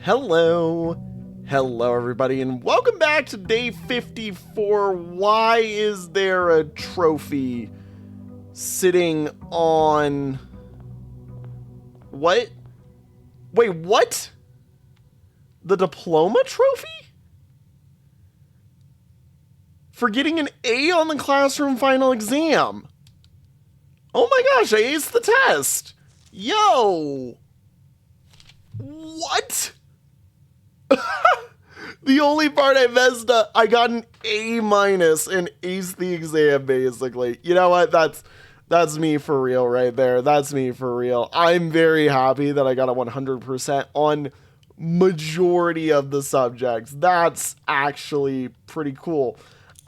Hello. Hello, everybody, and welcome back to day 54. Why is there a trophy sitting on... What? Wait, what? The diploma trophy? For getting an A on the classroom final exam. Oh my gosh, I aced the test. Yo. What? The only part I messed up, I got an A minus and aced the exam, basically. You know what? That's me for real right there. That's me for real. I'm very happy that I got a 100% on majority of the subjects. That's actually pretty cool.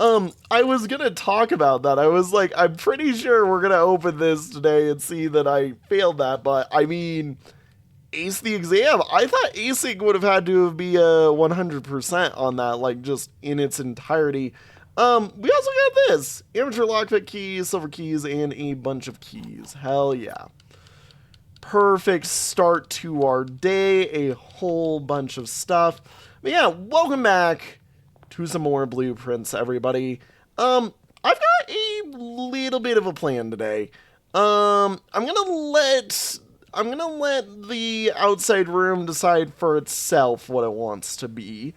I was gonna talk about that. I was like, I'm pretty sure we're gonna open this today and see that I failed that, but I mean... ace the exam. I thought acing would have had to be a 100% on that, like just in its entirety. We also got this amateur lockpick keys, silver keys, and a bunch of keys. Hell yeah. Perfect start to our day. A whole bunch of stuff. But yeah, welcome back to some more blueprints, everybody. I've got a little bit of a plan today. I'm gonna let the outside room decide for itself what it wants to be.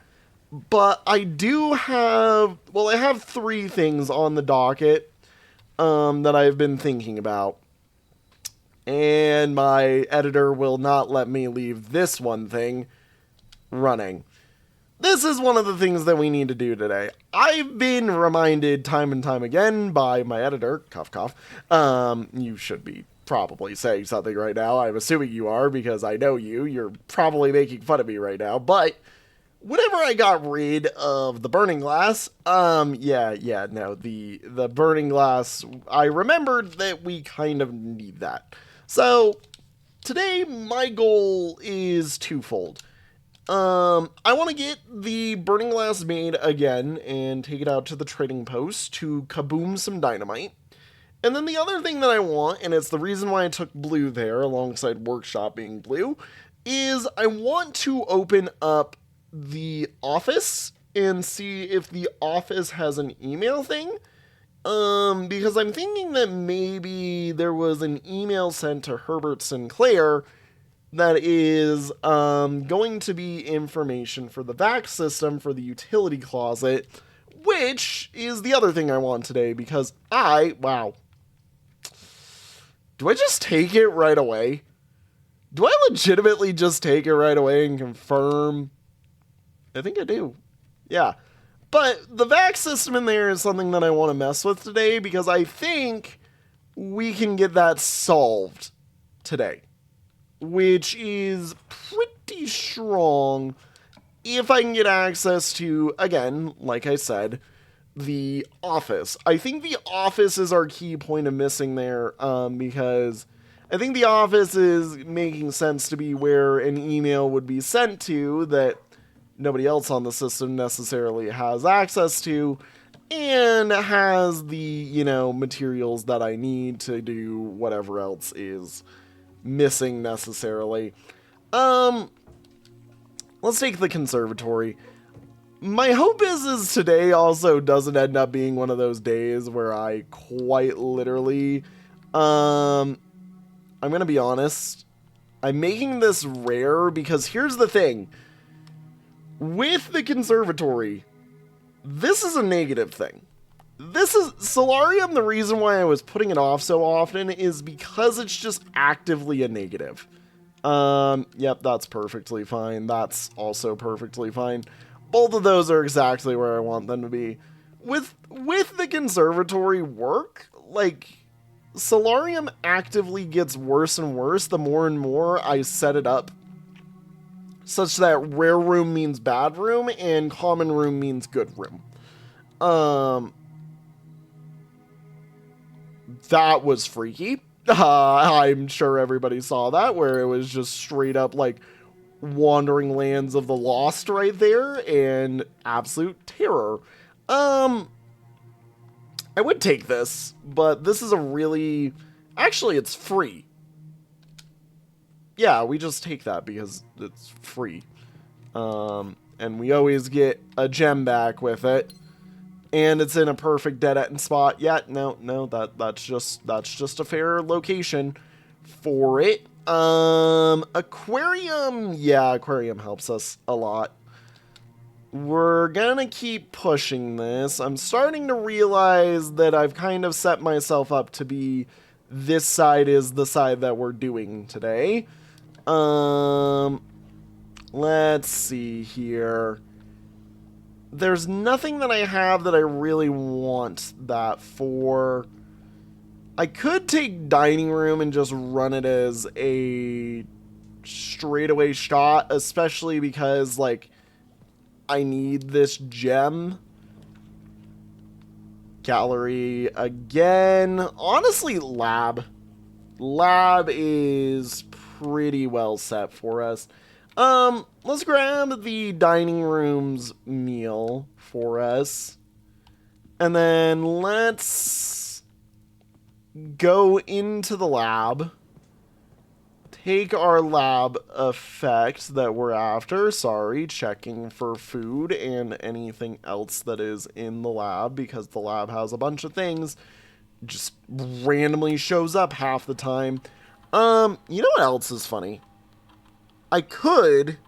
But I do have, well, I have three things on the docket that I've been thinking about. And my editor will not let me leave this one thing running. This is one of the things that we need to do today. I've been reminded time and time again by my editor, cough cough, you should be probably saying something right now. I'm assuming you are because I know you. You're probably making fun of me right now. But whenever I got rid of the burning glass, no, the burning glass, I remembered that we kind of need that. So today my goal is twofold. I want to get the burning glass made again and take it out to the trading post to kaboom some dynamite. And then the other thing that I want, and it's the reason why I took blue there alongside workshop being blue, is I want to open up the office and see if the office has an email thing. Because I'm thinking that maybe there was an email sent to Herbert Sinclair that is going to be information for the vac system for the utility closet, which is the other thing I want today because wow. Do I just take it right away? Do I legitimately just take it right away and confirm? I think I do. Yeah. But the vac system in there is something that I want to mess with today because I think we can get that solved today, which is pretty strong if I can get access to, again, like I said, the office. I think the office is our key point of missing there, because I think the office is making sense to be where an email would be sent to that nobody else on the system necessarily has access to, and has the, materials that I need to do whatever else is missing necessarily. Let's take the conservatory. My hope is today also doesn't end up being one of those days where I quite literally, I'm gonna be honest, I'm making this rare because here's the thing. With the conservatory, this is a negative thing. This is Solarium. The reason why I was putting it off so often is because it's just actively a negative. Yep, that's perfectly fine. That's also perfectly fine. Both of those are exactly where I want them to be. With the conservatory work, like, Solarium actively gets worse and worse the more and more I set it up such that rare room means bad room and common room means good room. That was freaky. I'm sure everybody saw that, where it was just straight up like Wandering Lands of the Lost right there, and absolute terror. I would take this, but this is a really... Actually, it's free. Yeah, we just take that because it's free. And we always get a gem back with it. And it's in a perfect dead end spot. Yeah, no, that's just a fair location for it. Aquarium. Yeah, aquarium helps us a lot. We're gonna keep pushing this. I'm starting to realize that I've kind of set myself up to be this side is the side that we're doing today. Let's see here. There's nothing that I have that I really want that for. I could take dining room and just run it as a straightaway shot, especially because, like, I need this gem. Gallery again. Honestly, lab. Lab is pretty well set for us. Let's grab the dining room's meal for us. And then let's go into the lab. Take our lab effect that we're after. Sorry, checking for food and anything else that is in the lab, because the lab has a bunch of things. Just randomly shows up half the time. You know what else is funny? I could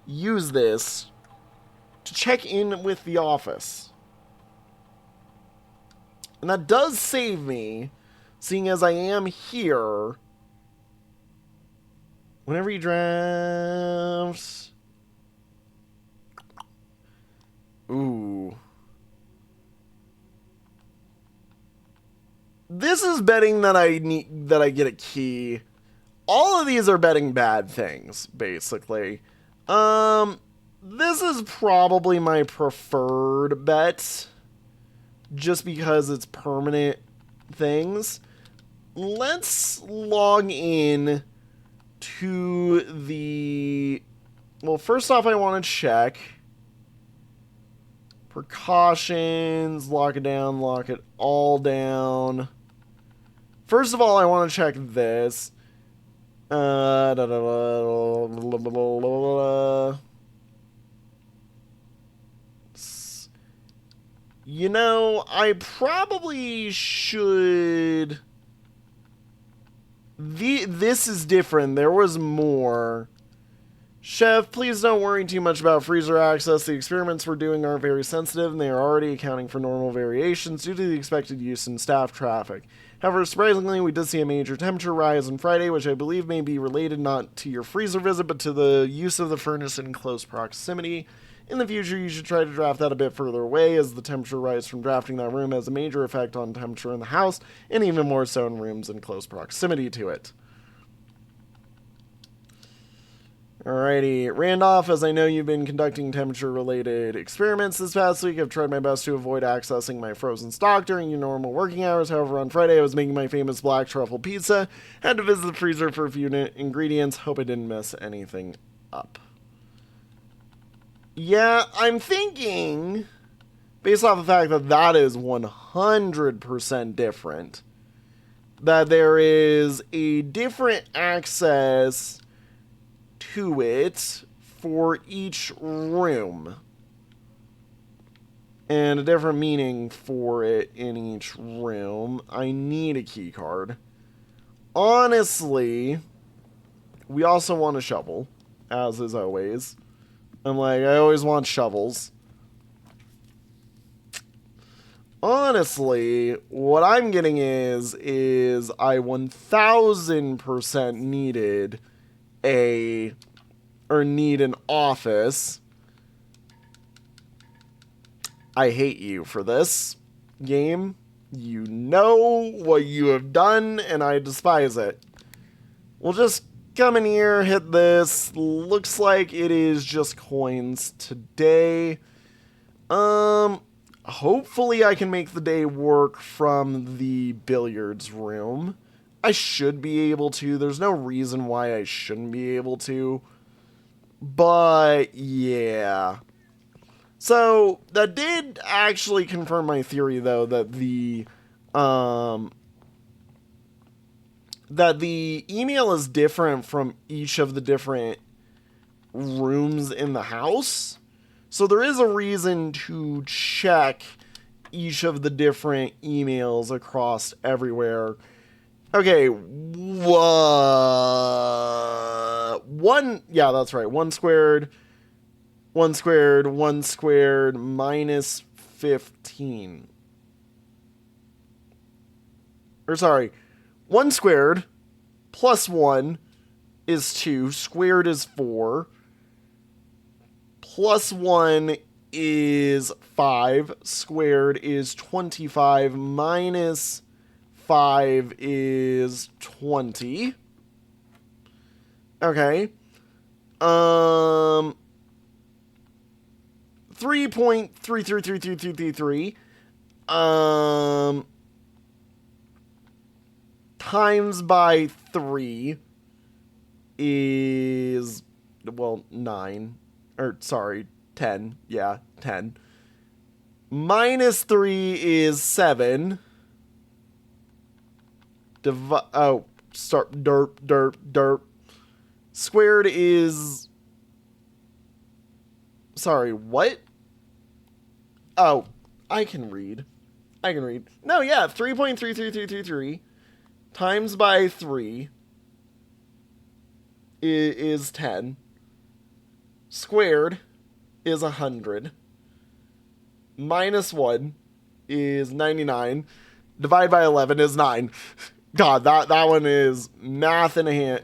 use this to check in with the office. And that does save me, seeing as I am here. Whenever you draft... Ooh. This is betting that I get a key. All of these are betting bad things, basically. This is probably my preferred bet, just because it's permanent things. Let's log in to the... Well, first off, I want to check precautions, lock it down, lock it all down. First of all, I want to check this. You know, I probably should... This is different. There was more. Chef, please don't worry too much about freezer access. The experiments we're doing aren't very sensitive, and they are already accounting for normal variations due to the expected use in staff traffic. However, surprisingly, we did see a major temperature rise on Friday, which I believe may be related not to your freezer visit, but to the use of the furnace in close proximity. In the future, you should try to draft that a bit further away, as the temperature rise from drafting that room has a major effect on temperature in the house, and even more so in rooms in close proximity to it. Alrighty, Randolph, as I know you've been conducting temperature-related experiments this past week, I've tried my best to avoid accessing my frozen stock during your normal working hours. However, on Friday I was making my famous black truffle pizza, had to visit the freezer for a few ingredients, hope I didn't mess anything up. Yeah, I'm thinking, based off the fact that that is 100% different, that there is a different access to it for each room, and a different meaning for it in each room. I need a key card. Honestly, we also want a shovel, as is always. I always want shovels. Honestly, what I'm getting is I 1000% need an office. I hate you for this game. You know what you have done, and I despise it. We'll just come in here, hit this. Looks like it is just coins today. Hopefully I can make the day work from the billiards room. I should be able to. There's no reason why I shouldn't be able to. But, yeah. So, that did actually confirm my theory, though, that the email is different from each of the different rooms in the house. So there is a reason to check each of the different emails across everywhere. Okay, yeah, that's right. 1 squared minus 15. Or sorry, 1 squared plus 1 is 2, squared is 4, plus 1 is 5, squared is 25, minus 5 is 20. Okay. 3.333333 times by 3 is, well, 9. Or, sorry, 10. Yeah, 10. Minus 3 is 7. Derp. Squared is... Sorry, what? Oh, I can read. No, yeah, 3.33333 times by 3 is 10. Squared is 100. Minus 1 is 99. Divide by 11 is 9. God, that one is math in a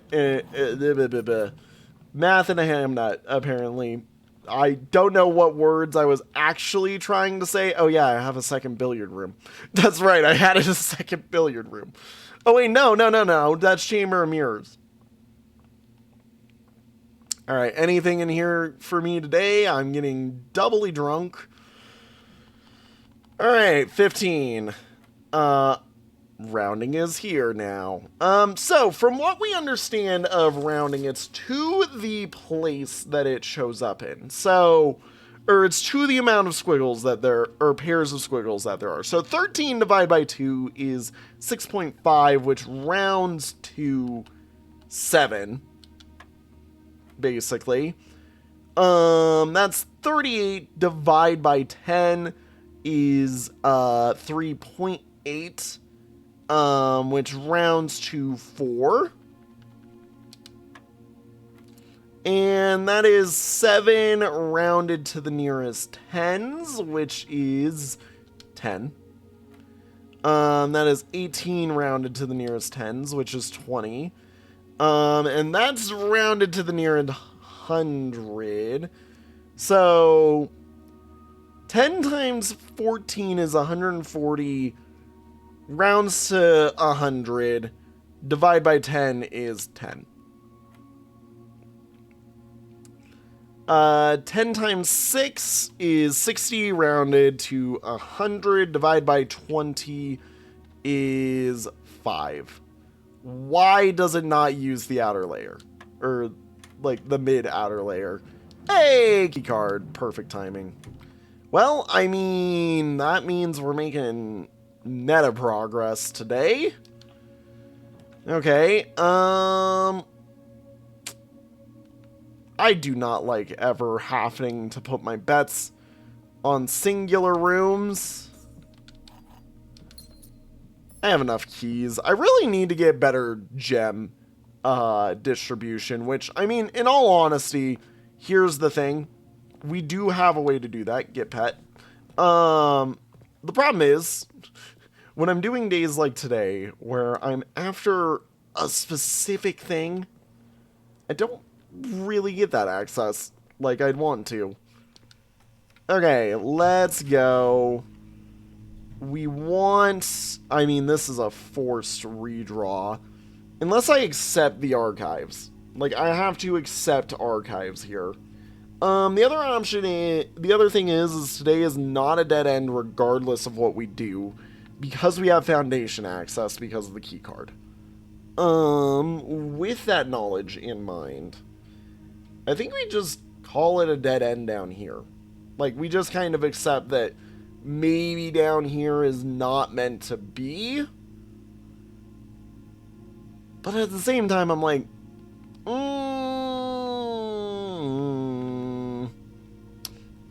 math in a ham nut, apparently. I don't know what words I was actually trying to say. Oh yeah, I have a second billiard room. That's right, I had a second billiard room. Oh wait, no. That's Chamber of Mirrors. Alright, anything in here for me today? I'm getting doubly drunk. Alright, 15. Rounding is here now. So from what we understand of rounding, it's to the place that it shows up in. So, or it's to the amount of squiggles that there, or pairs of squiggles that there are. So 13 divided by 2 is 6.5, which rounds to 7, basically. That's 38 divided by 10 is 3.8. Which rounds to 4. And that is 7 rounded to the nearest tens, which is 10. That is 18 rounded to the nearest tens, which is 20. And that's rounded to the nearest 100. So 10 times 14 is 140. Rounds to 100. Divide by 10 is 10. 10 times 6 is 60 rounded to 100. Divide by 20 is 5. Why does it not use the outer layer? Or, like, the mid-outer layer? Hey, key card. Perfect timing. Well, I mean, that means we're making meta progress today. Okay, I do not like ever having to put my bets on singular rooms. I have enough keys. I really need to get better gem distribution, which, I mean, in all honesty, here's the thing. We do have a way to do that. Get pet. The problem is, when I'm doing days like today, where I'm after a specific thing, I don't really get that access like I'd want to. Okay, let's go. We want... I mean, this is a forced redraw. Unless I accept the archives. Like, I have to accept archives here. The other option is... The other thing is today is not a dead end regardless of what we do. Because we have foundation access because of the key card. With that knowledge in mind, I think we just call it a dead end down here. Like, we just kind of accept that maybe down here is not meant to be. But at the same time, I'm like,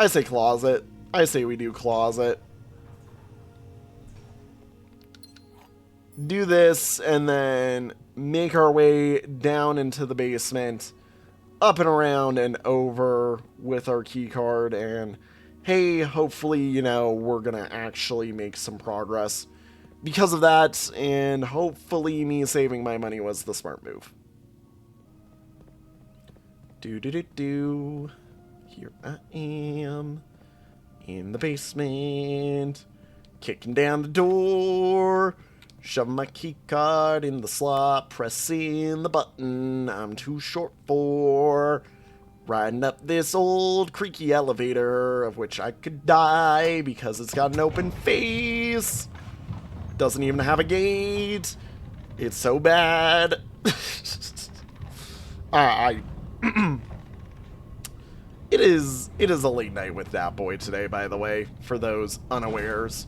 I say closet. I say we do closet. Do this and then make our way down into the basement, up and around and over with our key card, and hey, hopefully, you know, we're gonna actually make some progress because of that, and hopefully me saving my money was the smart move. Do. Here I am in the basement, kicking down the door, shoving my key card in the slot, pressing the button I'm too short for, riding up this old creaky elevator of which I could die because it's got an open face, doesn't even have a gate, it's so bad. It is a late night with that boy today, by the way, for those unawares.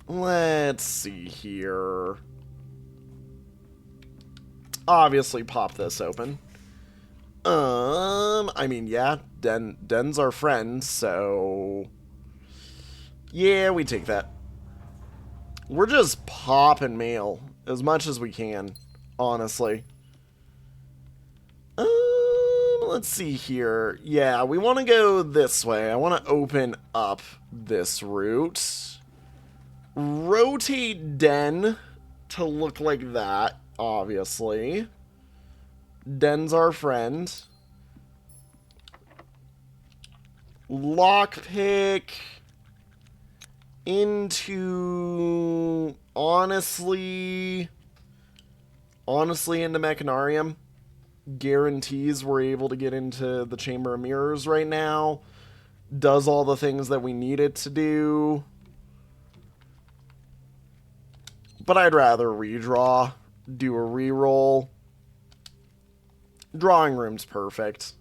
Let's see here. Obviously pop this open. I mean, yeah, Den's our friend, so yeah, we take that. We're just popping mail as much as we can, honestly. Let's see here. Yeah, we want to go this way. I want to open up this route. Rotate Den to look like that, obviously. Den's our friend. Lockpick into honestly into Mechanarium. Guarantees we're able to get into the Chamber of Mirrors right now. Does all the things that we need it to do. But I'd rather redraw, do a reroll. Drawing Room's perfect.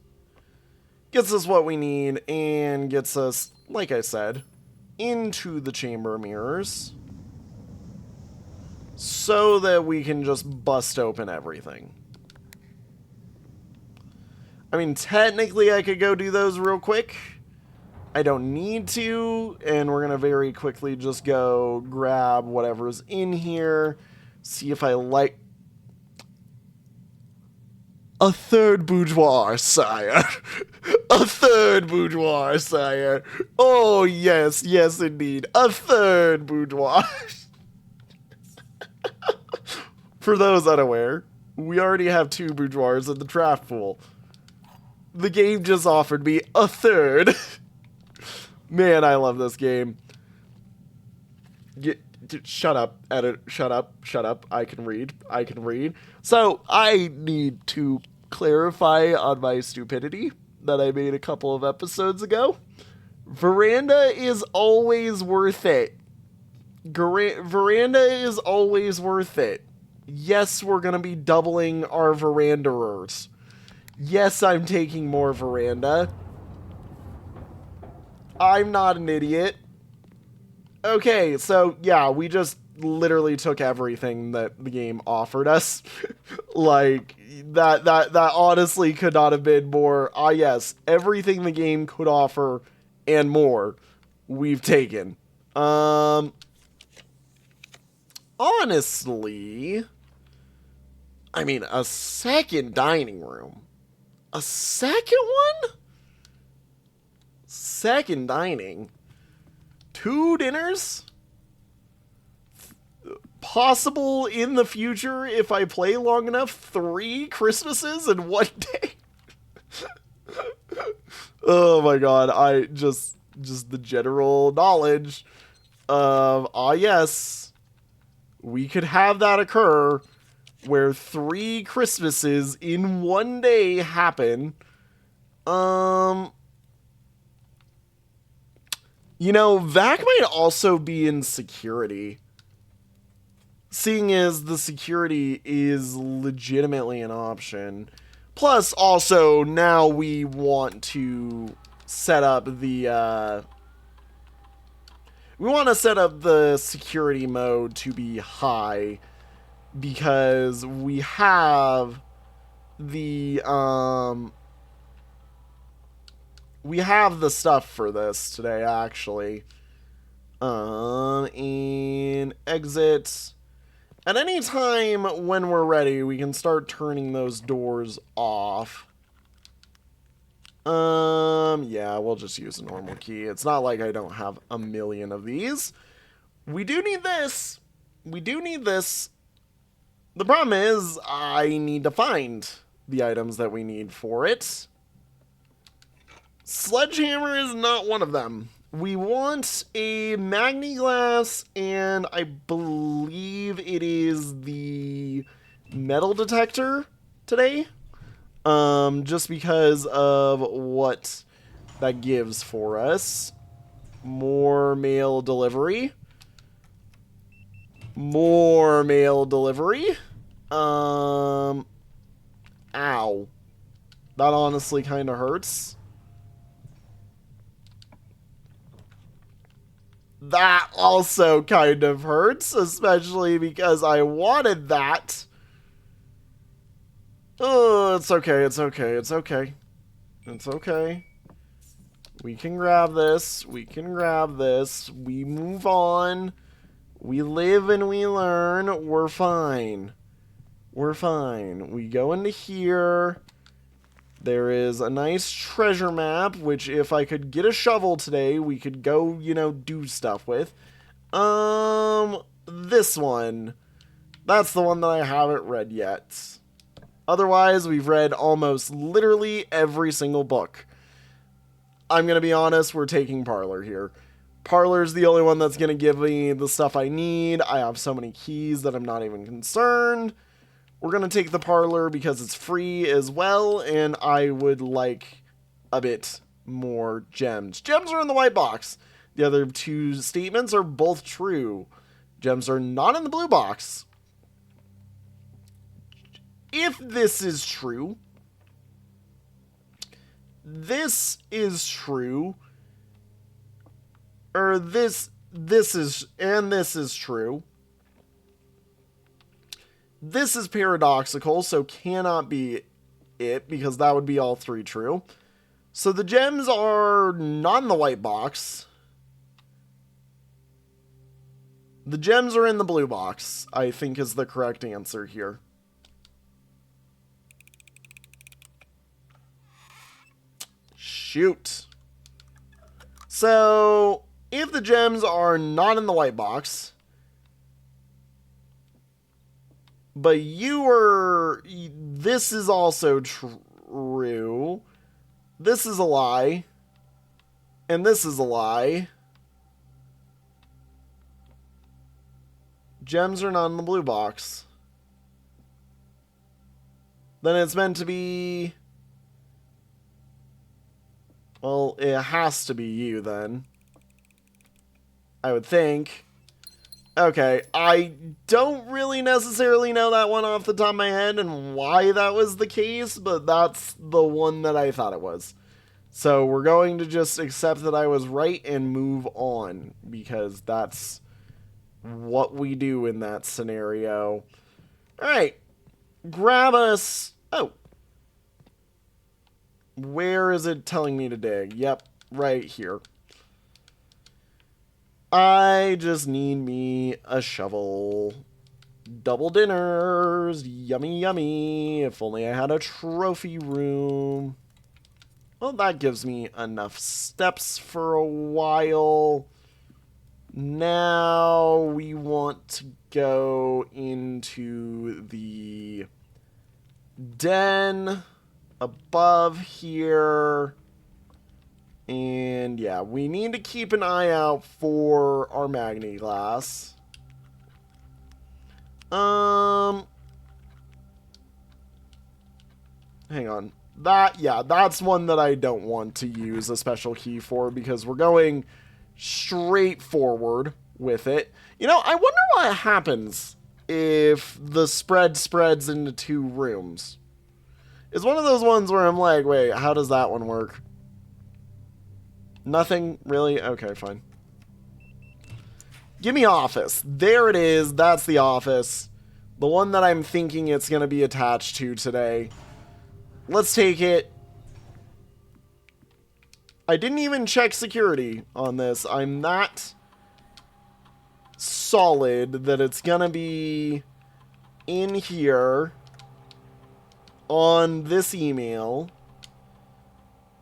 Gets us what we need and gets us, like I said, into the Chamber of Mirrors. So that we can just bust open everything. I mean, technically I could go do those real quick. I don't need to, and we're going to very quickly just go grab whatever's in here. See if I like... A third boudoir, sire. A third boudoir, sire. Oh, yes, yes, indeed. A third boudoir. For those unaware, we already have 2 boudoirs in the draft pool. The game just offered me a third. Man, I love this game. Shut up, edit. Shut up. I can read. So, I need to clarify on my stupidity that I made a couple of episodes ago. Veranda is always worth it. Veranda is always worth it. Yes, we're going to be doubling our veranderers. Yes, I'm taking more veranda. I'm not an idiot. Okay, so yeah, we just literally took everything that the game offered us. Like, that honestly could not have been more. Yes, everything the game could offer and more, we've taken. Honestly, I mean, a second dining room. A second one? Second dining. 2 dinners? Possible in the future if I play long enough. 3 Christmases in one day. Oh my god, I just the general knowledge of, yes, we could have that occur where 3 Christmases in one day happen. You know, Vac might also be in security. Seeing as the security is legitimately an option. Plus, also, now we want to set up the, we want to set up the security mode to be high. Because we have the, We have the stuff for this today, actually. And exit. At any time when we're ready, we can start turning those doors off. Yeah, we'll just use a normal key. It's not like I don't have a million of these. We do need this. We do need this. The problem is, I need to find the items that we need for it. Sledgehammer is not one of them. We want a magneglass, and I believe it is the metal detector today. Just because of what that gives for us. More mail delivery. More mail delivery. Ow. That honestly kind of hurts. That also kind of hurts, especially because I wanted that. Oh, it's okay, it's okay, it's okay. It's okay. We can grab this. We can grab this. We move on. We live and we learn. We're fine. We're fine. We go into here. There is a nice treasure map, which if I could get a shovel today, we could go, you know, do stuff with. This one. That's the one that I haven't read yet. Otherwise, we've read almost literally every single book. I'm going to be honest, we're taking Parlor here. Parlor's the only one that's going to give me the stuff I need. I have so many keys that I'm not even concerned. We're going to take the Parlor because it's free as well, and I would like a bit more gems. Gems are in the white box. The other two statements are both true. Gems are not in the blue box. If this is true, this is true, or this is true. This is paradoxical, so cannot be it, because that would be all three true. So the gems are not in the white box. The gems are in the blue box, I think is the correct answer here. Shoot. So, if the gems are not in the white box, but this is also true, this is a lie, and this is a lie, gems are not in the blue box, then it's meant to be... Well, it has to be you, then. I would think. Okay, I don't really necessarily know that one off the top of my head and why that was the case, but that's the one that I thought it was. So we're going to just accept that I was right and move on, because that's what we do in that scenario. Alright, grab us... Oh. Where is it telling me to dig? Yep, right here. I just need me a shovel. Double dinners. Yummy, yummy. If only I had a trophy room. Well, that gives me enough steps for a while. Now we want to go into the den above here. And yeah, we need to keep an eye out for our magneglass. Hang on. That's one that I don't want to use a special key for, because we're going straight forward with it. You know, I wonder what happens if the spread spreads into two rooms. It's one of those ones where I'm like, wait, how does that one work? Nothing? Really? Okay, fine. Give me office. There it is. That's the office. The one that I'm thinking it's going to be attached to today. Let's take it. I didn't even check security on this. I'm not solid that it's gonna be in here on this email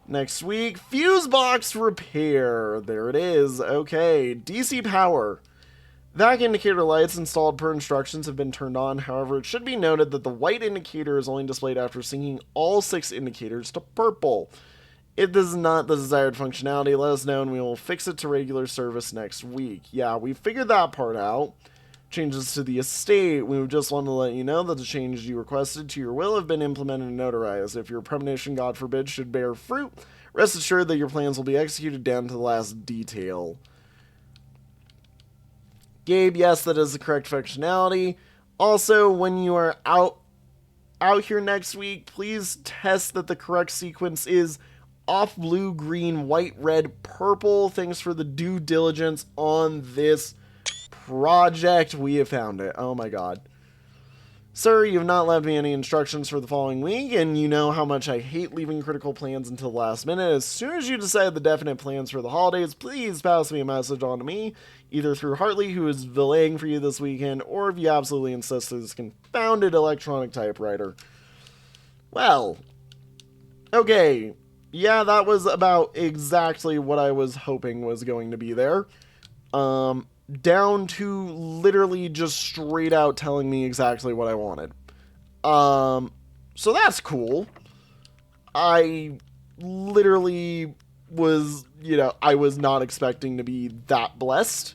next week. Fuse box repair. There it is. Okay. DC power. Vac indicator lights installed per instructions have been turned on. However, it should be noted that the white indicator is only displayed after syncing all 6 indicators to purple. If this is not the desired functionality, let us know and we will fix it to regular service next week. Yeah, we figured that part out. Changes to the estate. We would just want to let you know that the changes you requested to your will have been implemented and notarized. If your premonition, God forbid, should bear fruit, rest assured that your plans will be executed down to the last detail. Gabe, yes, that is the correct functionality. Also, when you are out here next week, please test that the correct sequence is off blue, green, white, red, purple. Thanks for the due diligence on this project. We have found it. Oh my god. Sir, you have not left me any instructions for the following week, and you know how much I hate leaving critical plans until the last minute. As soon as you decide the definite plans for the holidays, please pass me a message on to me, either through Hartley, who is valeting for you this weekend, or if you absolutely insist through this confounded electronic typewriter. Well, okay. Yeah, that was about exactly what I was hoping was going to be there. Down to literally just straight out telling me exactly what I wanted. So that's cool. I literally was, I was not expecting to be that blessed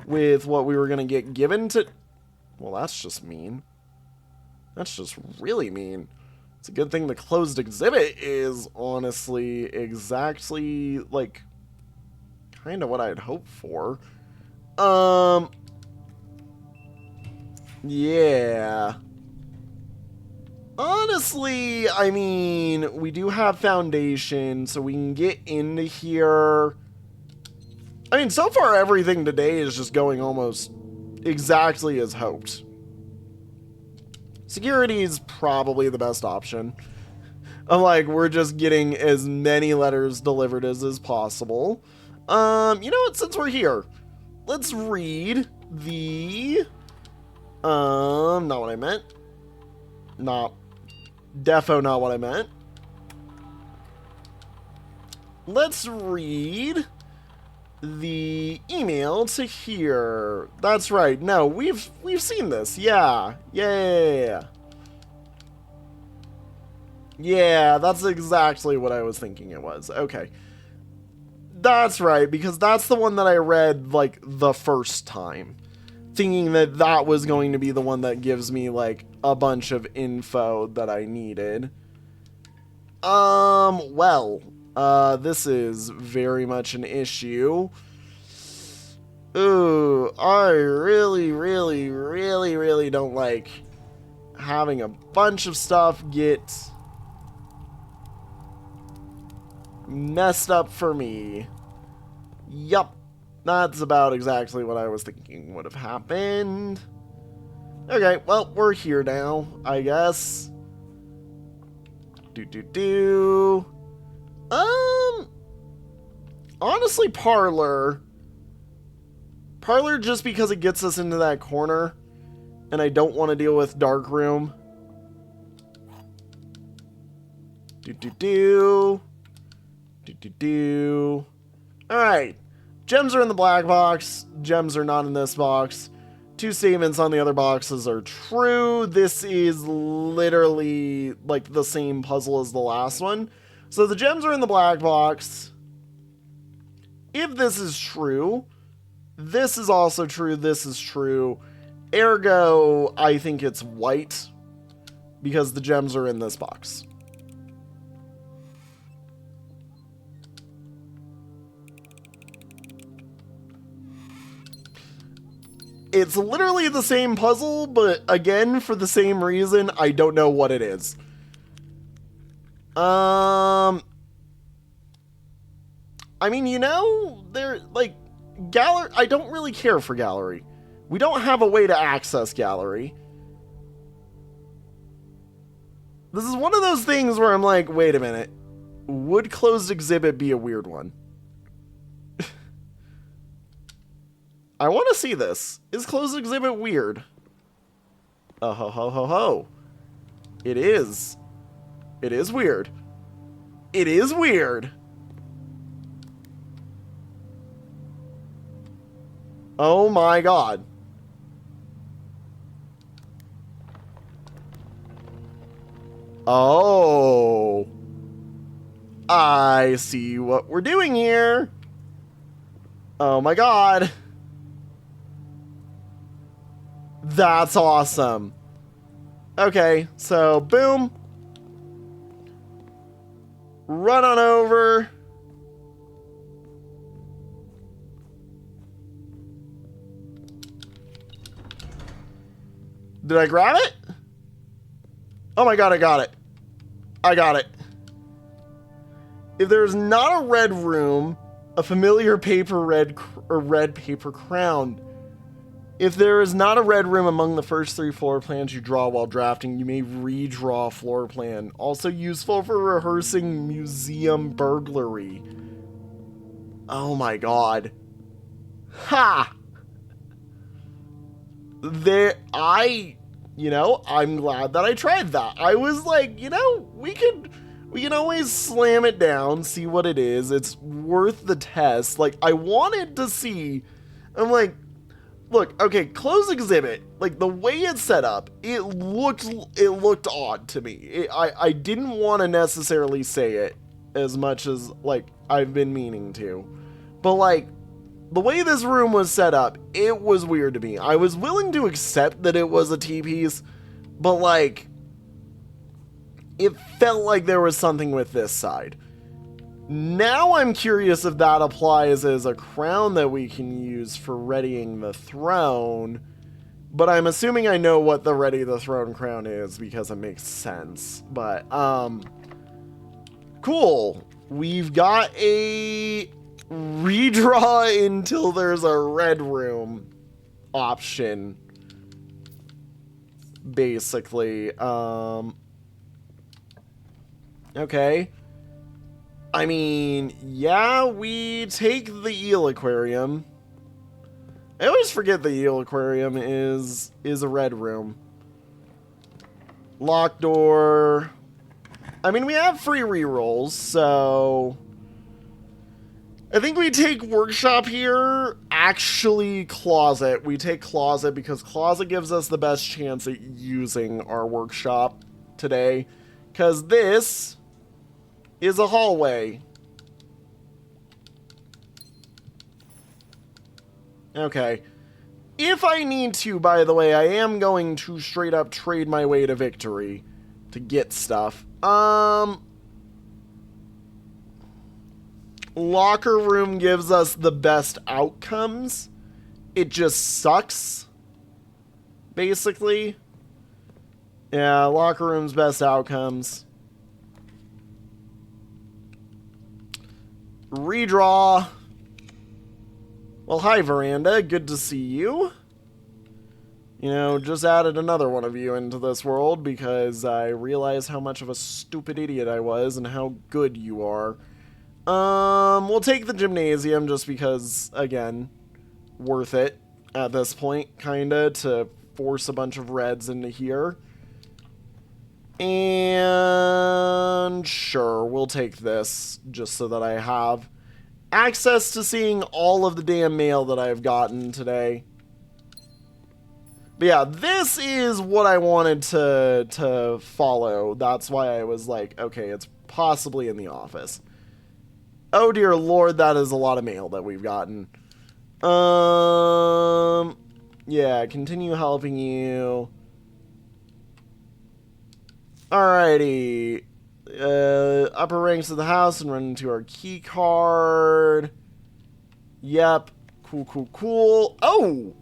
with what we were going to get given to... Well, that's just mean. That's just really mean. It's a good thing the closed exhibit is honestly exactly, like, kind of what I'd hoped for. Yeah. Honestly, I mean, we do have foundation, so we can get into here. I mean, so far everything today is just going almost exactly as hoped. Security is probably the best option. I'm like, we're just getting as many letters delivered as is possible. You know what, since we're here, let's read the, not what I meant. Defo not what I meant. Let's read the email to here. That's right. No, we've seen this. Yeah. Yeah, that's exactly what I was thinking it was. Okay. That's right, because that's the one that I read, like, the first time. Thinking that that was going to be the one that gives me, like, a bunch of info that I needed. Well, this is very much an issue. Ooh, I really don't like having a bunch of stuff get messed up for me. Yup, that's about exactly what I was thinking would have happened. Okay, well, we're here now, I guess. Honestly, Parlor just because it gets us into that corner, and I don't want to deal with Dark Room. Alright. Gems are in the black box. Gems are not in this box. 2 statements on the other boxes are true. This is literally like the same puzzle as the last one. So the gems are in the black box. If this is true, this is also true. This is true. Ergo, I think it's white because the gems are in this box. It's literally the same puzzle, but again, for the same reason, I don't know what it is. I mean, they're like gallery. I don't really care for gallery. We don't have a way to access gallery. This is one of those things where I'm like, wait a minute. Would closed exhibit be a weird one? I want to see this. Is closed exhibit weird? Oh, ho, ho, ho, ho. It is. It is weird. It is weird. Oh my god. Oh. I see what we're doing here. Oh my god. That's awesome. Okay, so boom. Run on over. Did I grab it? Oh my god, I got it. I got it. If there's not a red room, a familiar red paper crown. If there is not a red room among the first 3 floor plans you draw while drafting, you may redraw a floor plan. Also useful for rehearsing museum burglary. Oh my god. Ha! I'm glad that I tried that. I was like, we can always slam it down, see what it is. It's worth the test. Like, I wanted to see. I'm like, look, okay, close exhibit. Like, the way it's set up, it looked odd to me. I didn't want to necessarily say it as much as, like, I've been meaning to. But, like, the way this room was set up, it was weird to me. I was willing to accept that it was a T-piece, but, like, it felt like there was something with this side. Now I'm curious if that applies as a crown that we can use for readying the throne, but I'm assuming I know what the ready the throne crown is because it makes sense. But, cool. We've got a redraw until there's a red room option, basically. Okay. I mean, yeah, we take the eel aquarium. I always forget the eel aquarium is a red room. Lock door. I mean, we have free rerolls, so I think we take workshop here. Actually, closet. We take closet because closet gives us the best chance at using our workshop today. Because this is a hallway. Okay. If I need to, by the way, I am going to straight up trade my way to victory to get stuff. Locker room gives us the best outcomes. It just sucks, basically. Yeah, locker room's best outcomes. Redraw. Well, hi, Veranda. Good to see you. Just added another one of you into this world because I realized how much of a stupid idiot I was and how good you are. We'll take the gymnasium just because, again, worth it at this point, kinda, to force a bunch of reds into here. And sure, we'll take this just so that I have access to seeing all of the damn mail that I've gotten today. But yeah, this is what I wanted to follow. That's why I was like, okay, it's possibly in the office. Oh dear lord, that is a lot of mail that we've gotten. Yeah, continue helping you. Alrighty. Upper ranks of the house and run into our key card. Yep. Cool, cool, cool. Oh!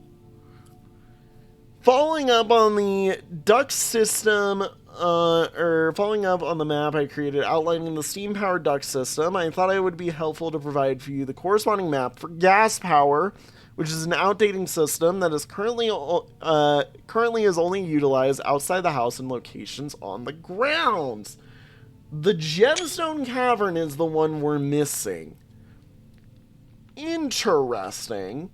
Following up on the duct system, following up on the map I created outlining the steam-powered duct system, I thought it would be helpful to provide for you the corresponding map for gas power, which is an outdated system that is currently is only utilized outside the house in locations on the grounds. The gemstone cavern is the one we're missing. Interesting.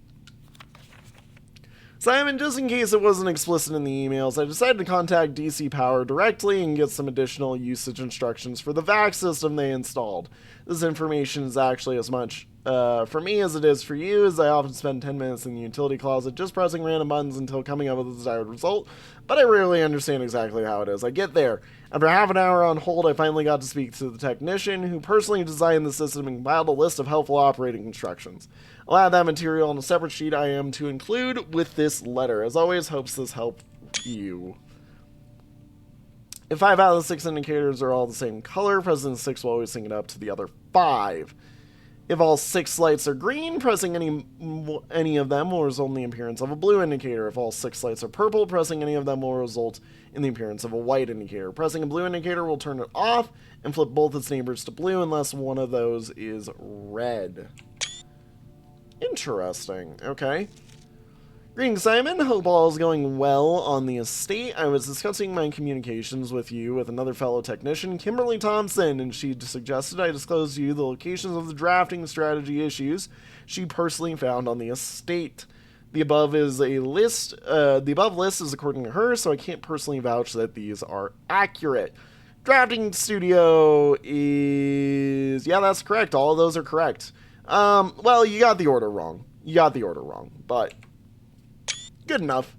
Simon, just in case it wasn't explicit in the emails, I decided to contact DC Power directly and get some additional usage instructions for the VAC system they installed. This information is actually as much for me as it is for you, as I often spend 10 minutes in the utility closet just pressing random buttons until coming up with the desired result, but I rarely understand exactly how it is. I get there. After half an hour on hold, I finally got to speak to the technician who personally designed the system and compiled a list of helpful operating instructions. I'll add that material on a separate sheet I am to include with this letter. As always, hopes this helped you. If 5 out of the 6 indicators are all the same color, pressing 6 will always sync it up to the other 5. If all 6 lights are green, pressing any of them will result in the appearance of a blue indicator. If all 6 lights are purple, pressing any of them will result in the appearance of a white indicator. Pressing a blue indicator will turn it off and flip both its neighbors to blue unless one of those is red. Interesting. Okay. Greetings, Simon. Hope all is going well on the estate. I was discussing my communications with you with another fellow technician, Kimberly Thompson, and she suggested I disclose to you the locations of the drafting strategy issues she personally found on the estate. The above is a list. The above list is according to her, so I can't personally vouch that these are accurate. Drafting studio is... Yeah, that's correct. All of those are correct. Well, you got the order wrong. But good enough.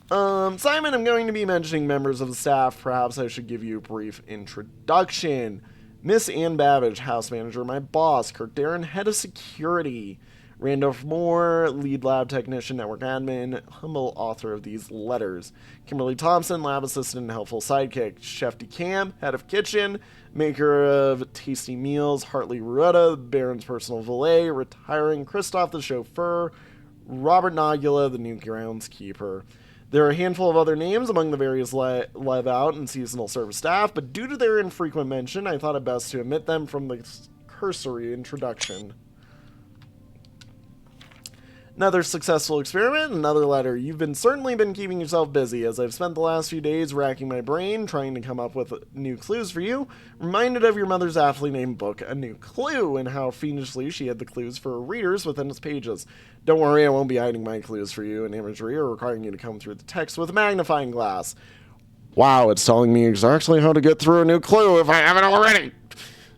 Simon, I'm going to be mentioning members of the staff. Perhaps I should give you a brief introduction. Miss Ann Babbage, house manager, my boss. Kirk Darren, head of security. Randolph Moore, lead lab technician, network admin, humble author of these letters. Kimberly Thompson, lab assistant and helpful sidekick. Chef DeCam, head of kitchen, maker of tasty meals. Hartley Ruetta, Baron's personal valet, retiring. Christoph, the chauffeur. Robert Nagula, the new groundskeeper. There are a handful of other names among the various live out and seasonal service staff, but due to their infrequent mention, I thought it best to omit them from the cursory introduction. Another successful experiment, another letter. You've certainly been keeping yourself busy, as I've spent the last few days racking my brain, trying to come up with new clues for you. Reminded of your mother's aptly named book, A New Clue, and how fiendishly she had the clues for her readers within its pages. Don't worry, I won't be hiding my clues for you in imagery or requiring you to come through the text with a magnifying glass. Wow, it's telling me exactly how to get through a new clue if I haven't already!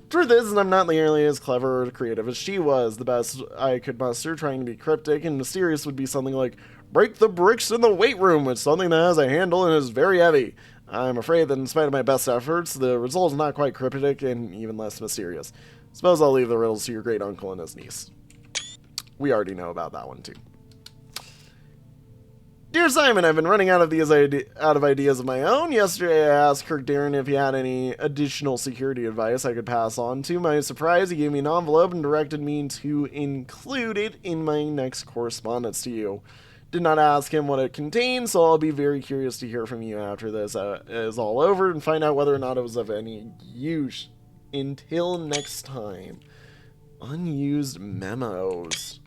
Truth is, I'm not nearly as clever or creative as she was. The best I could muster trying to be cryptic and mysterious would be something like, break the bricks in the weight room with something that has a handle and is very heavy. I'm afraid that in spite of my best efforts, the result is not quite cryptic and even less mysterious. Suppose I'll leave the riddles to your great uncle and his niece. We already know about that one too. Dear Simon, I've been running out of ideas of my own. Yesterday I asked Kirk Darren if he had any additional security advice I could pass on. To my surprise, he gave me an envelope and directed me to include it in my next correspondence to you. Did not ask him what it contained, so I'll be very curious to hear from you after this is all over and find out whether or not it was of any use. Until next time. Unused memos.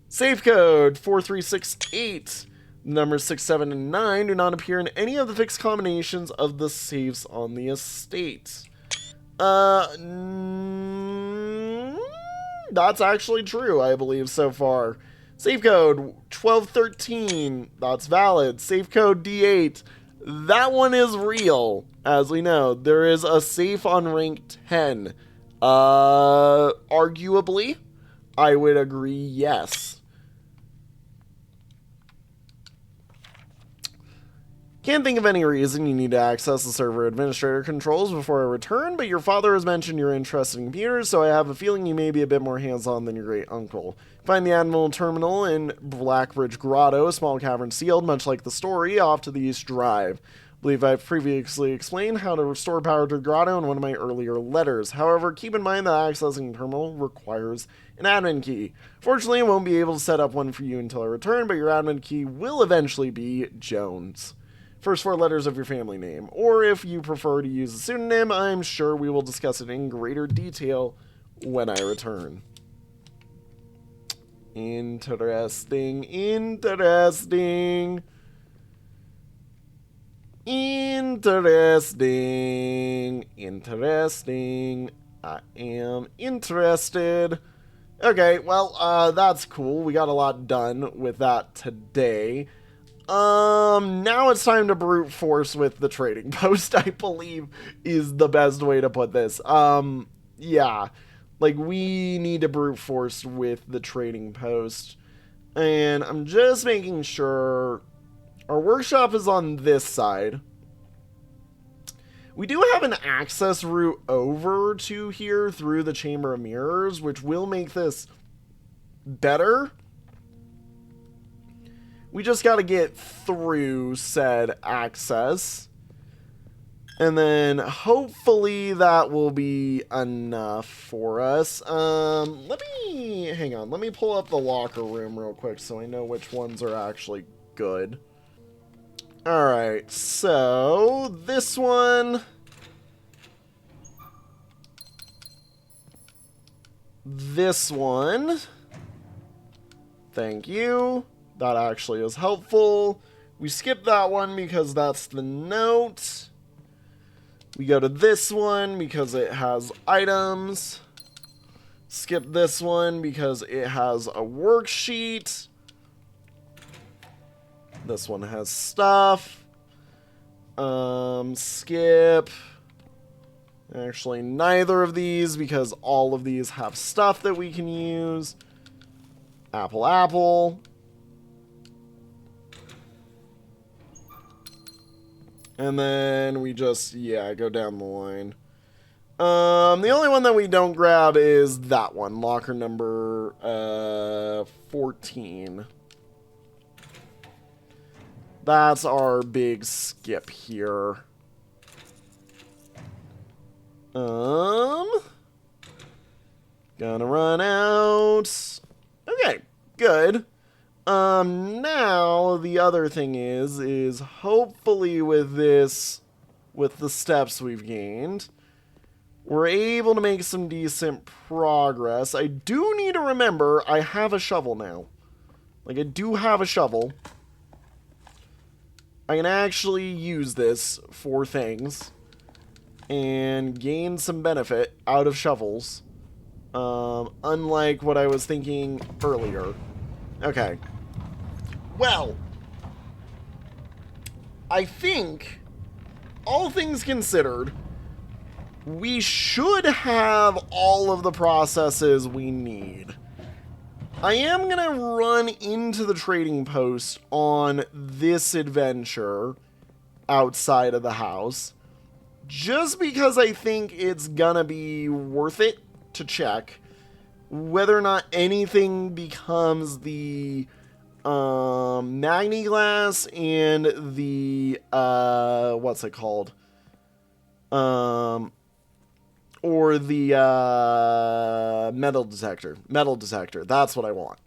Safe code 4368. Numbers 6, 7, and 9 do not appear in any of the fixed combinations of the safes on the estate. That's actually true, I believe, so far. Safe code 1213, that's valid. Safe code D8, that one is real. As we know, there is a safe on rank 10. Arguably, I would agree yes. Can't think of any reason you need to access the server administrator controls before I return, but your father has mentioned you're interested in computers, so I have a feeling you may be a bit more hands-on than your great uncle. Find the Admiral Terminal in Blackbridge Grotto, a small cavern sealed, much like the story, off to the East Drive. I believe I've previously explained how to restore power to the grotto in one of my earlier letters. However, keep in mind that accessing the terminal requires an admin key. Fortunately, I won't be able to set up one for you until I return, but your admin key will eventually be Jones. First 4 letters of your family name, or if you prefer to use a pseudonym, I'm sure we will discuss it in greater detail when I return. Interesting. Interesting. Interesting. I am interested. Okay, well, that's cool. We got a lot done with that today. Now it's time to brute force with the trading post, I believe is the best way to put this. Yeah. Like, we need to brute force with the trading post. And I'm just making sure our workshop is on this side. We do have an access route over to here through the Chamber of Mirrors, which will make this better. We just got to get through said access. And then hopefully that will be enough for us. Let me pull up the locker room real quick so I know which ones are actually good. Alright, so this one. This one. Thank you. That actually is helpful. We skip that one because that's the note. We go to this one because it has items. Skip this one because it has a worksheet. This one has stuff. Skip. Actually, neither of these because all of these have stuff that we can use. Apple, apple. And then we just, yeah, go down the line. The only one that we don't grab is that one, locker number 14. That's our big skip here. Gonna run out. Okay, good. Now the other thing is hopefully with this, with the steps we've gained, we're able to make some decent progress. I do need to remember I have a shovel now. Like, I do have a shovel. I can actually use this for things and gain some benefit out of shovels. Unlike what I was thinking earlier. Okay. Well, I think, all things considered, we should have all of the processes we need. I am going to run into the trading post on this adventure outside of the house, just because I think it's going to be worth it to check whether or not anything becomes the Magniglass and the what's it called? Or the metal detector. Metal detector. That's what I want.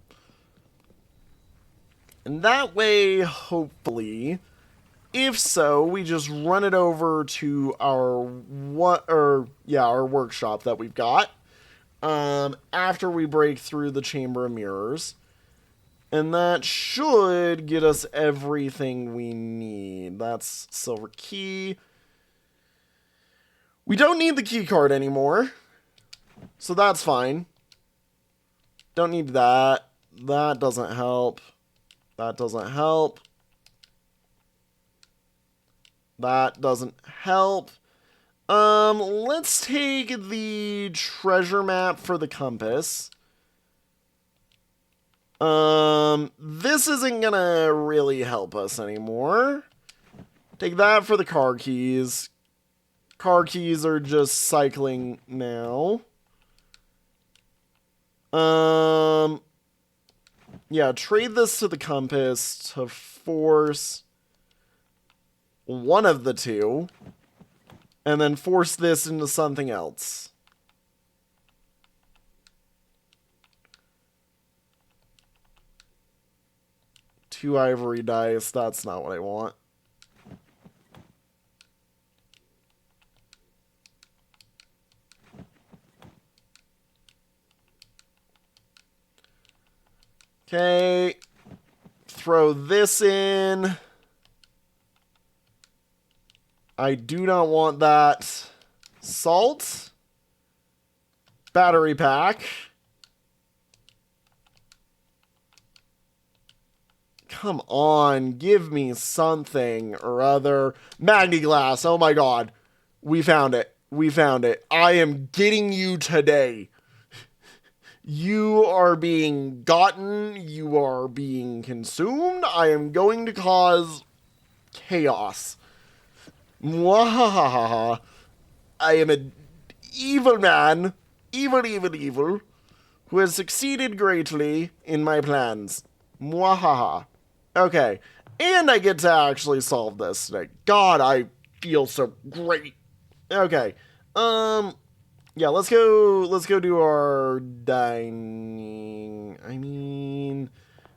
And that way, hopefully, if so, we just run it over to our our workshop that we've got. After we break through the Chamber of Mirrors. And that should get us everything we need. That's silver key. We don't need the key card anymore. So that's fine. Don't need that. That doesn't help. That doesn't help. That doesn't help. Let's take the treasure map for the compass. This isn't gonna really help us anymore. Take that for the car keys. Car keys are just cycling now. Yeah, trade this to the compass to force one of the two. And then force this into something else. Two ivory dice. That's not what I want. Okay. Throw this in. I do not want that. Salt. Battery pack. Come on, give me something or other. Magniglass, oh my god. We found it. We found it. I am getting you today. You are being gotten. You are being consumed. I am going to cause chaos. Mwahahaha. I am an evil man. Evil, evil, evil. Who has succeeded greatly in my plans. Mwahaha. Okay. And I get to actually solve this today. God, I feel so great. Okay. Yeah, let's go do our dining. I mean,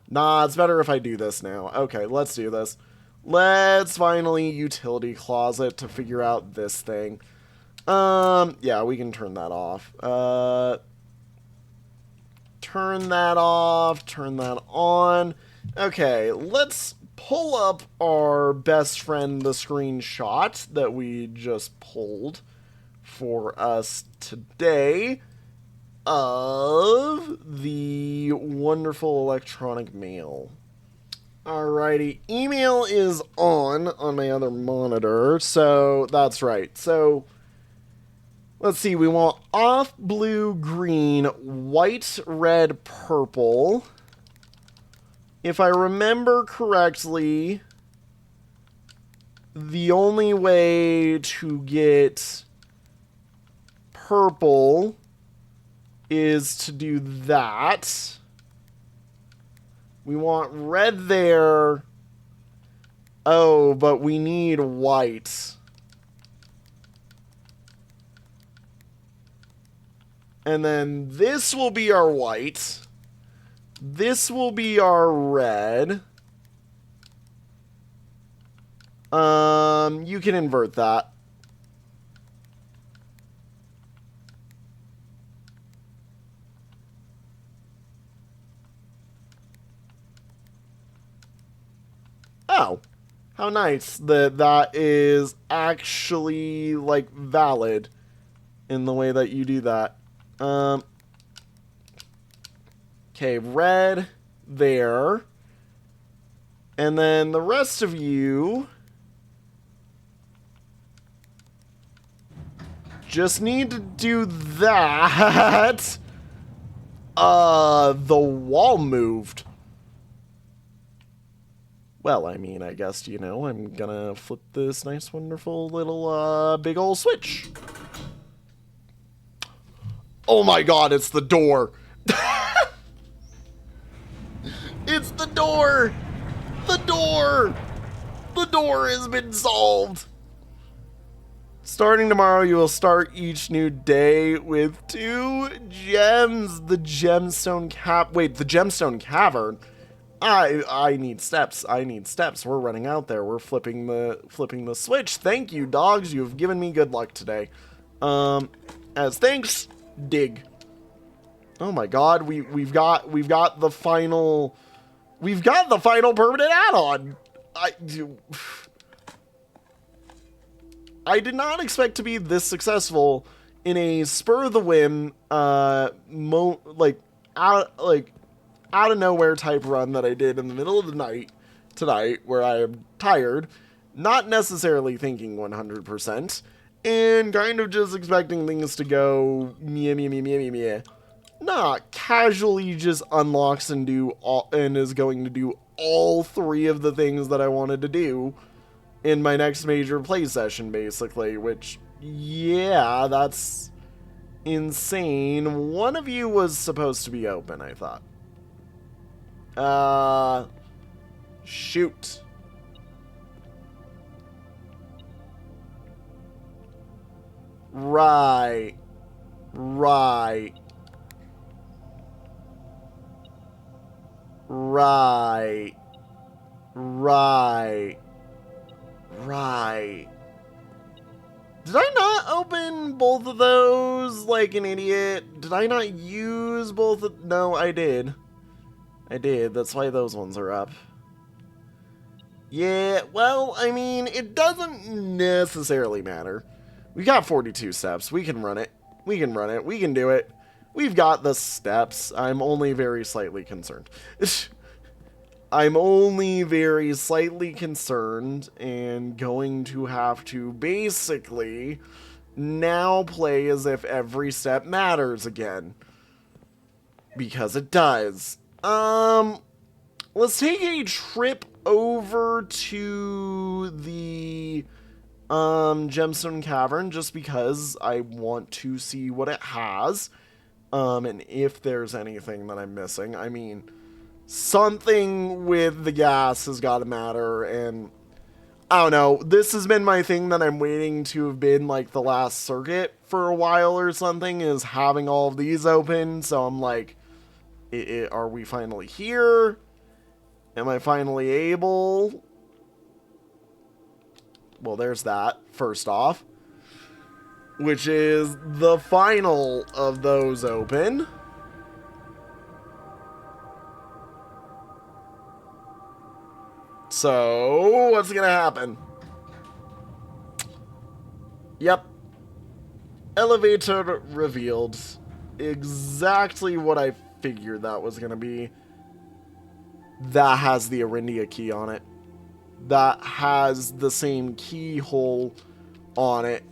nah, it's better if I do this now. Okay, let's do this. Let's finally utility closet to figure out this thing. Yeah, we can turn that off. Turn that off, turn that on. Okay, let's pull up our best friend, the screenshot that we just pulled for us today of the wonderful electronic mail. Alrighty, email is on my other monitor, so that's right. So let's see, we want off, blue, green, white, red, purple. If I remember correctly, the only way to get purple is to do that. We want red there. Oh, but we need white. And then this will be our white. This will be our red. You can invert that. Oh, how nice that that is actually, like, valid in the way that you do that. Okay, red there. And then the rest of you just need to do that. The wall moved. Well, I mean, I guess, you know, I'm gonna flip this nice, wonderful little, big ol' switch. Oh my god, it's the door. It's the door. The door. The door has been solved. Starting tomorrow, you will start each new day with 2 gems. The gemstone the gemstone cavern. I need steps. I need steps. We're running out there. We're flipping the switch. Thank you, dogs. You have given me good luck today. As thanks, dig. Oh my god, we've got the final permanent add-on. I did not expect to be this successful in a spur of the whim, out of nowhere type run that I did in the middle of the night tonight, where I am tired, not necessarily thinking 100%, and kind of just expecting things to go meh. Nah, casually just unlocks and is going to do all 3 of the things that I wanted to do in my next major play session, basically, which, yeah, that's insane. One of you was supposed to be open, I thought. Shoot. Right. Right. Right. Right. Right. Did I not open both of those like an idiot? Did I not use both of... No, I did. I did. That's why those ones are up. Yeah, well, I mean, it doesn't necessarily matter. We got 42 steps. We can run it. We can run it. We can do it. We've got the steps. I'm only very slightly concerned. I'm only very slightly concerned and going to have to basically now play as if every step matters again. Because it does. Let's take a trip over to the Gemstone Cavern just because I want to see what it has. And if there's anything that I'm missing. I mean, something with the gas has got to matter, and I don't know. This has been my thing that I'm waiting to have been like the last circuit for a while or something, is having all of these open. So I'm like, are we finally here? Am I finally able? Well, there's that, first off. Which is the final of those open. So, what's gonna happen? Yep. Elevator revealed. Exactly what I figured that was gonna be. That has the Arindia key on it. That has the same keyhole on it.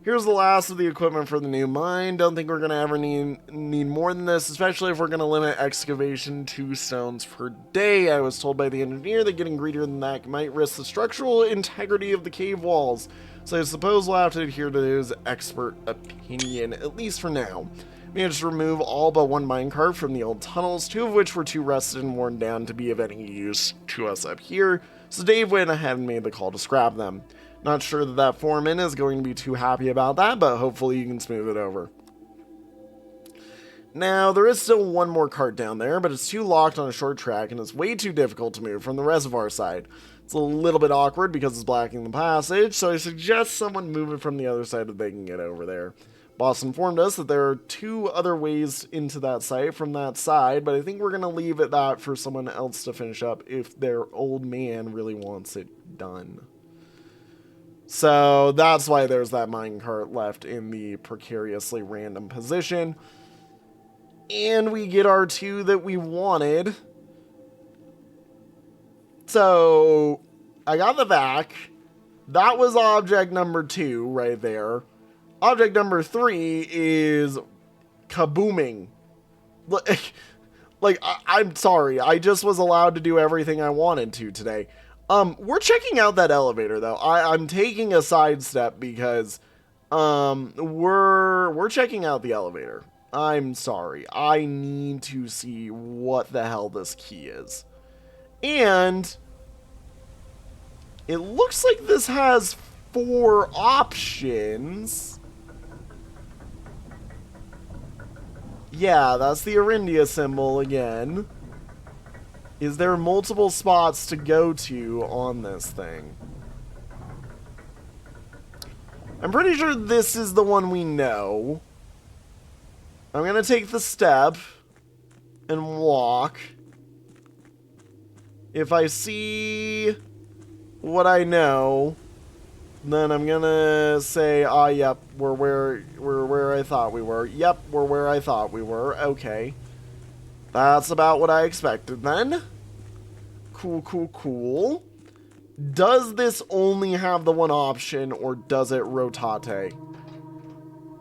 Here's the last of the equipment for the new mine. Don't think we're going to ever need more than this, especially if we're going to limit excavation to stones per day. I was told by the engineer that getting greedier than that might risk the structural integrity of the cave walls. So I suppose we'll have to adhere to his expert opinion, at least for now. Managed to remove all but one minecart from the old tunnels, two of which were too rusted and worn down to be of any use to us up here. So Dave went ahead and made the call to scrap them. Not sure that foreman is going to be too happy about that, but hopefully you can smooth it over. Now, there is still one more cart down there, but it's too locked on a short track and it's way too difficult to move from the reservoir side. It's a little bit awkward because it's blocking the passage, so I suggest someone move it from the other side so they can get over there. Boss informed us that there are two other ways into that site from that side, but I think we're going to leave it that for someone else to finish up if their old man really wants it done. So that's why there's that minecart left in the precariously random position. And we get our two that we wanted. So I got the vac. That was object number 2 right there. Object number 3 is kabooming. I'm sorry. I just was allowed to do everything I wanted to today. We're checking out that elevator though. I'm taking a sidestep because we're checking out the elevator. I'm sorry. I need to see what the hell this key is. And it looks like this has 4 options. Yeah, that's the Arindia symbol again. Is there multiple spots to go to on this thing? I'm pretty sure this is the one we know. I'm gonna take the step and walk. If I see what I know, then I'm gonna say, yep, we're where I thought we were. Yep, we're where I thought we were. Okay. That's about what I expected then. Cool, cool, cool. Does this only have the one option, or does it rotate?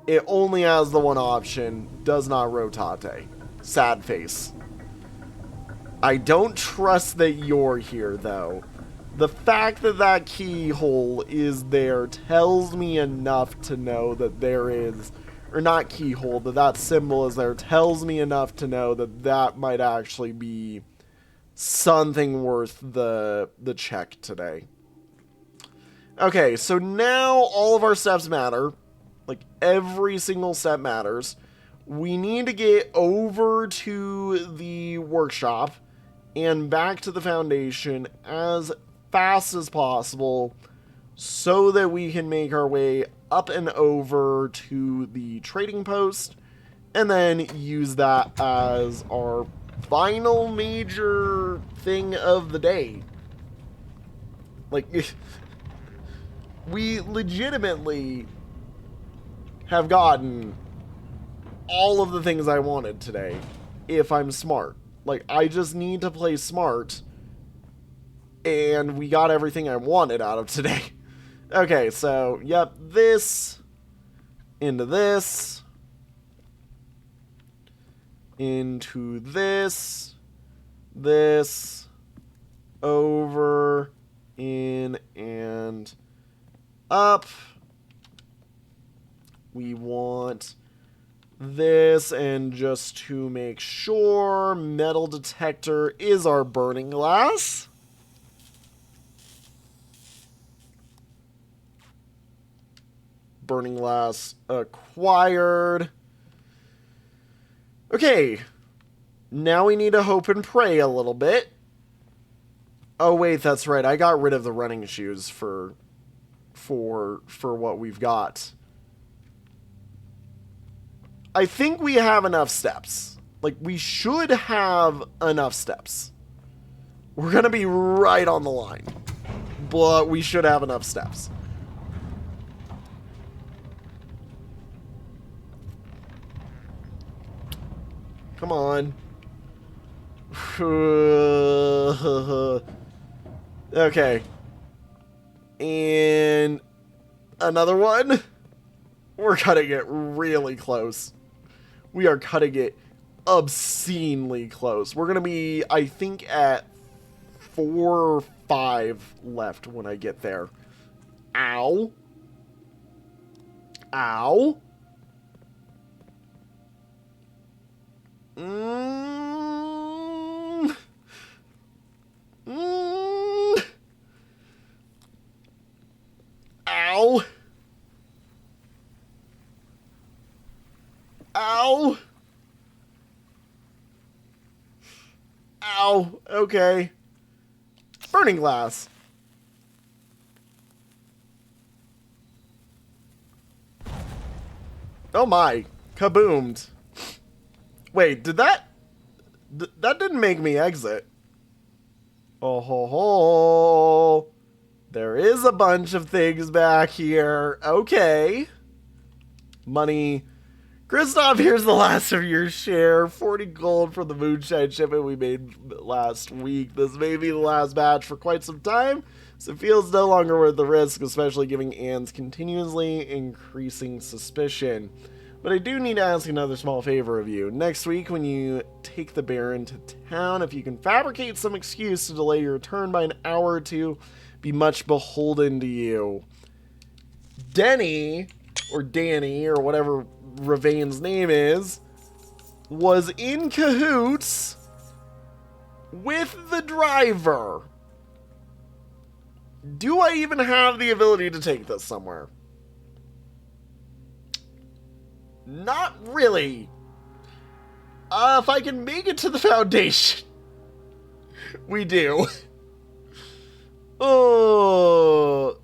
It only has the one option, does not rotate. Sad face. I don't trust that you're here, though. The fact that that keyhole is there tells me enough to know that there is... Or not keyhole, that symbol is there tells me enough to know that that might actually be something worth the check today. Okay, so now all of our steps matter. Like, every single step matters. We need to get over to the workshop and back to the foundation as fast as possible so that we can make our way up and over to the trading post and then use that as our final major thing of the day. Like, we legitimately have gotten all of the things I wanted today if I'm smart. Like, I just need to play smart, and we got everything I wanted out of today. Okay, so, yep, this into this into this, this, over, in, and up. We want this, and just to make sure, metal detector is our burning glass. Burning glass acquired. Okay, now we need to hope and pray a little bit. Oh wait, that's right. I got rid of the running shoes for what we've got. I think we have enough steps. Like, we should have enough steps. We're gonna be right on the line, but we should have enough steps. Come on. Okay. And another one. We're cutting it really close. We are cutting it obscenely close. We're going to be, I think, at 4 or 5 left when I get there. Ow. Ow. Ow. Ow. Ow. Okay. Burning glass. Oh my. Kaboomed. Wait, did that... that didn't make me exit. Oh ho ho. There is a bunch of things back here. Okay. Money. Kristoff, here's the last of your share. 40 gold from the moonshine shipment we made last week. This may be the last batch for quite some time, so it feels no longer worth the risk, especially given Anne's continuously increasing suspicion. But I do need to ask another small favor of you. Next week, when you take the Baron to town, if you can fabricate some excuse to delay your return by an hour or two, be much beholden to you. Denny, or Danny, or whatever Ravain's name is, was in cahoots with the driver. Do I even have the ability to take this somewhere? Not really. If I can make it to the Foundation. We do. Oh.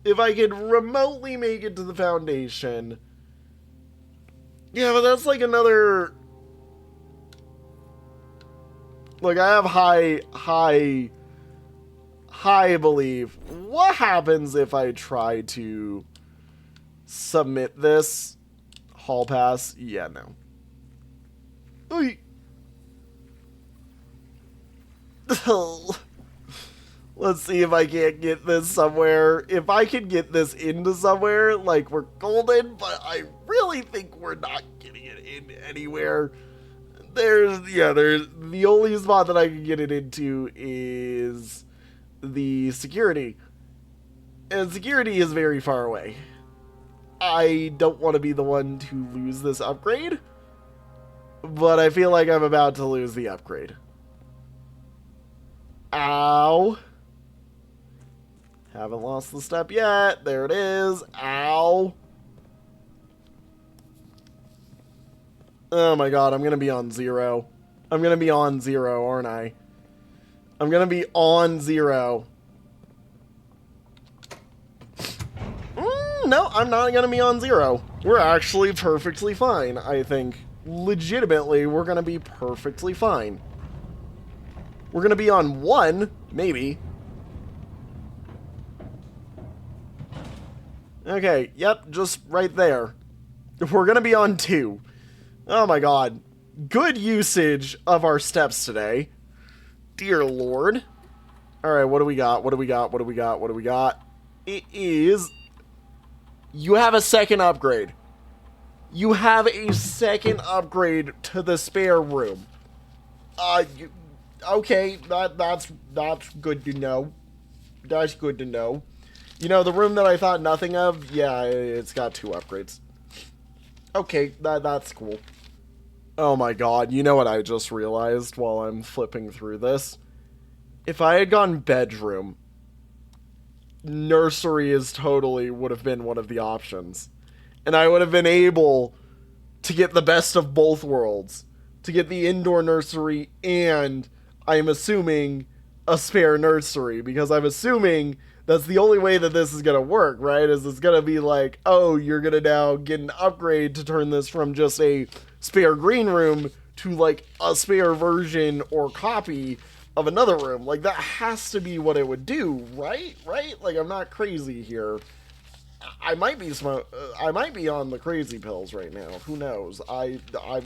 If I can remotely make it to the Foundation. Yeah, but that's like another... Like, I have high belief. What happens if I try to submit this? Hall pass? Yeah, no. Oy. Let's see if I can't get this somewhere. If I can get this into somewhere, like, we're golden, but I really think we're not getting it in anywhere. There's the only spot that I can get it into is the security. And security is very far away. I don't want to be the one to lose this upgrade, but I feel like I'm about to lose the upgrade. Ow. Haven't lost the step yet. There it is. Ow. Oh my god, I'm gonna be on 0. I'm gonna be on 0, aren't I? I'm gonna be on 0. No, I'm not gonna be on 0. We're actually perfectly fine, I think. Legitimately, we're gonna be perfectly fine. We're gonna be on 1, maybe. Okay, yep, just right there. We're gonna be on 2. Oh my god. Good usage of our steps today. Dear Lord. Alright, what do we got? What do we got? What do we got? What do we got? It is... You have a second upgrade. You have a second upgrade to the spare room. Okay, that's good to know. That's good to know. You know, the room that I thought nothing of, yeah, it's got 2 upgrades. Okay, that's cool. Oh my god, you know what I just realized while I'm flipping through this? If I had gone bedroom, nursery is totally would have been one of the options. And I would have been able to get the best of both worlds. To get the indoor nursery and, I'm assuming, a spare nursery. Because I'm assuming that's the only way that this is going to work, right? Is it's going to be like, oh, you're going to now get an upgrade to turn this from just a spare green room to like a spare version or copy of another room. Like, that has to be what it would do, right? Right? Like, I'm not crazy here. I might be I might be on the crazy pills right now. Who knows? I've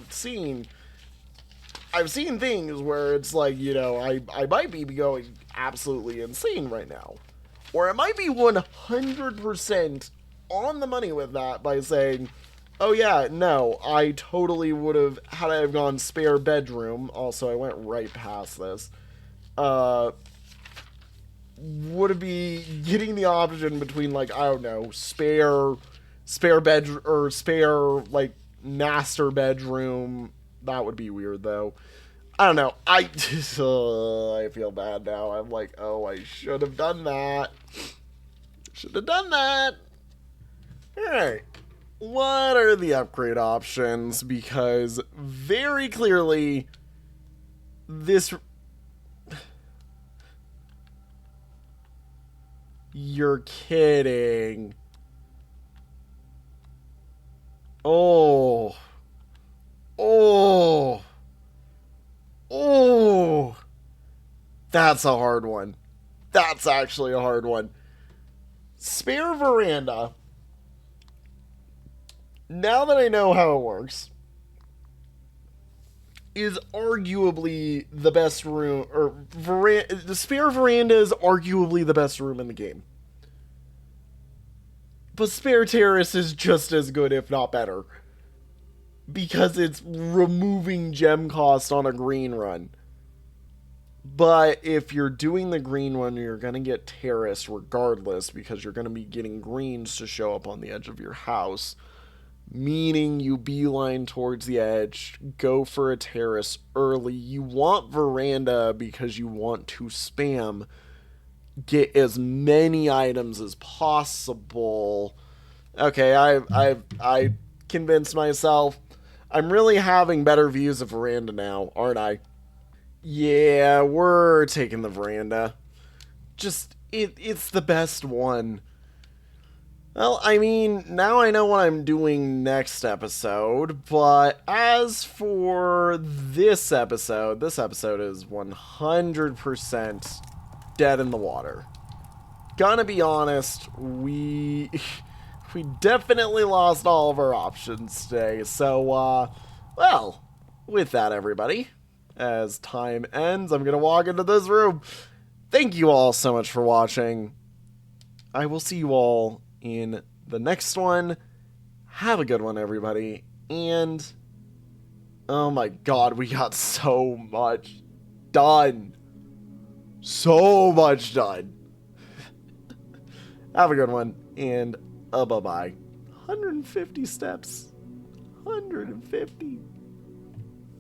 seen things where it's like, you know, I might be going absolutely insane right now. Or it might be 100% on the money with that by saying, oh yeah, no, I totally would have, had I have gone spare bedroom, also I went right past this, would it be getting the option between, like, I don't know, spare bed, or spare, like, master bedroom. That would be weird, though. I don't know. I feel bad now. I'm like, oh, I should have done that. Should have done that. Alright. What are the upgrade options? Because very clearly, this... You're kidding. Oh. Oh. Oh. That's a hard one. That's actually a hard one. Spare veranda. Now that I know how it works, is arguably the best room, or the spare veranda is arguably the best room in the game. But spare terrace is just as good, if not better, because it's removing gem cost on a green run. But if you're doing the green one, you're going to get terrace regardless, because you're going to be getting greens to show up on the edge of your house. Meaning you beeline towards the edge, go for a terrace early. You want veranda because you want to spam, get as many items as possible. Okay, I convinced myself. I'm really having better views of veranda now, aren't I? Yeah, we're taking the veranda. Just, it's the best one. Well, I mean, now I know what I'm doing next episode, but as for this episode is 100% dead in the water. Gonna be honest, we definitely lost all of our options today, so, well, with that, everybody, as time ends, I'm gonna walk into this room. Thank you all so much for watching. I will see you all in the next one. Have a good one, everybody. And, oh my god, we got so much done. So much done. Have a good one, and bye-bye. 150 steps. 150.